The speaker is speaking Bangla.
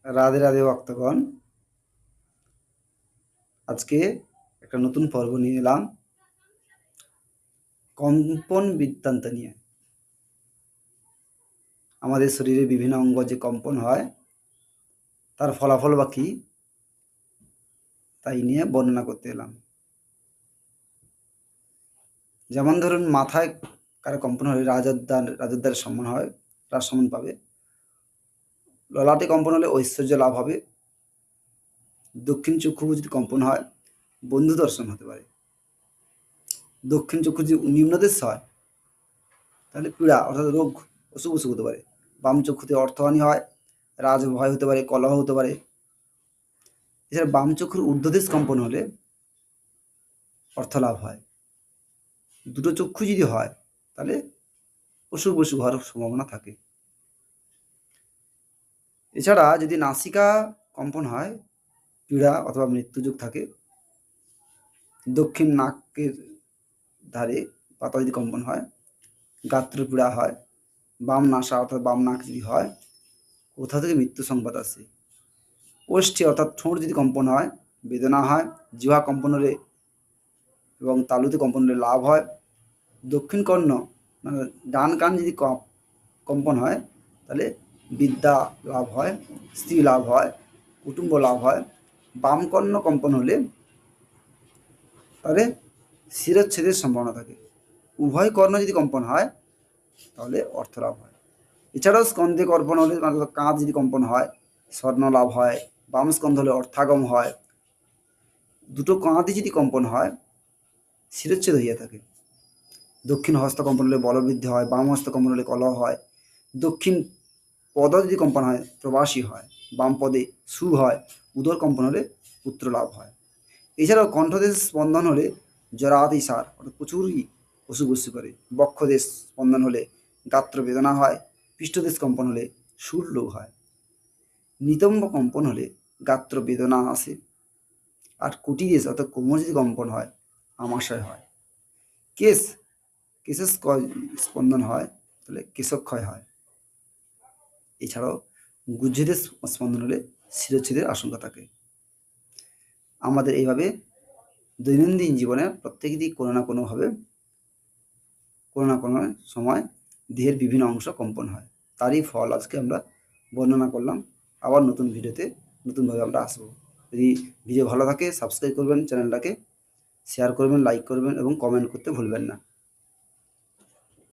রাধে রাধে ভক্তগণ। আজকে একটা নতুন পর্ব নিয়ে এলাম কম্পন বৃত্তান্ত নিয়ে। আমাদের শরীরে বিভিন্ন অঙ্গ যে কম্পন হয় তার ফলাফল বা কী তাই নিয়ে বর্ণনা করতে এলাম। যেমন ধরুন, মাথায় কারো কম্পন হলে রাজোদ্ধারের সম্মান হয়, রাজ সম্মান পাবে। ললাটে কম্পন হলে ঐশ্বর্য লাভ হবে। দক্ষিণ চক্ষু যদি কম্পন হয় বন্ধু দর্শন হতে পারে। দক্ষিণ চক্ষু যদি নিম্নদেশ হয় তাহলে পীড়া অর্থাৎ রোগ অসুখ অসুখ হতে পারে। বাম চক্ষুতে অর্থহানি হয়, রাজভয় হতে পারে, কলহ হতে পারে। এছাড়া বাম চক্ষুর ঊর্ধ্বদেশ কম্পন হলে অর্থ লাভ হয়। দুটো চক্ষু যদি হয় তাহলে অসুখ বসুখ হওয়ার সম্ভাবনা থাকে। এছাড়া যদি নাসিকা কম্পন হয় পীড়া অথবা মৃত্যুযোগ থাকে। দক্ষিণ নাকের ধারে পাতা যদি কম্পন হয় গাত্র পীড়া হয়। বাম নাসা অর্থাৎ বাম নাক যদি হয় কোথা থেকে মৃত্যু সংবাদ আসে। ওষ্ঠে অর্থাৎ ঠোঁট যদি কম্পন হয় বেদনা হয়। জিহ্বা কম্পন হলে এবং তালুতে কম্পন হলে লাভ হয়। দক্ষিণ কর্ণ মানে ডান কান যদি কম্পন হয় তাহলে বিদ্যা লাভ হয়, স্ত্রী লাভ হয়, কুটুম্ব লাভ হয়। বাম কর্ণ কম্পন হলে তাহলে শিরচ্ছেদের সম্ভাবনা থাকে। উভয় কর্ণ যদি কম্পন হয় তাহলে অর্থ লাভ হয়। এছাড়াও স্কন্ধে কম্পন হলে কাঁধ যদি কম্পন হয় স্বর্ণ লাভ হয়। বাম স্কন্ধ হলে অর্থাগম হয়। দুটো কাঁধে যদি কম্পন হয় শিরচ্ছেদ হইয়া থাকে। দক্ষিণ হস্ত কম্পন হলে বলবৃদ্ধি হয়। বাম হস্ত কম্পন হলে কলহ হয়। দক্ষিণ পদ যদি কম্পন হয় প্রবাসী হয়। বাম পদে সু হয়। উদর কম্পন হলে পুত্র লাভ হয়। এছাড়াও কণ্ঠদেশ স্পন্দন হলে জরাতিসার অর্থাৎ প্রচুরই অসুখ বসু করে। বক্ষদেশ স্পন্দন হলে গাত্র বেদনা হয়। পৃষ্ঠদেশ কম্পন হলে সুর লোভ হয়। নিতম্ব কম্পন হলে গাত্র বেদনা আসে। আর কুটিদেশ অর্থাৎ কোমর যদি কম্পন হয় আমাশয় হয়। কেশ কেশের স্পন্দন হয় তাহলে কেশক্ষয় হয়। এছাড়াও গুহ্যদেশ স্পন্দন হলে শিরচ্ছেদের আশঙ্কা থাকে। আমাদের এইভাবে দৈনন্দিন জীবনে প্রত্যেকেরই কোনো না কোনোভাবে কোনো না কোনো সময় দেহের বিভিন্ন অংশ কম্পন হয়। তারই ফল আজকে আমরা বর্ণনা করলাম। আবার নতুন ভিডিওতে নতুনভাবে আমরা আসবো। যদি ভিডিও ভালো থাকে সাবস্ক্রাইব করবেন চ্যানেলটাকে, শেয়ার করবেন, লাইক করবেন এবং কমেন্ট করতে ভুলবেন না।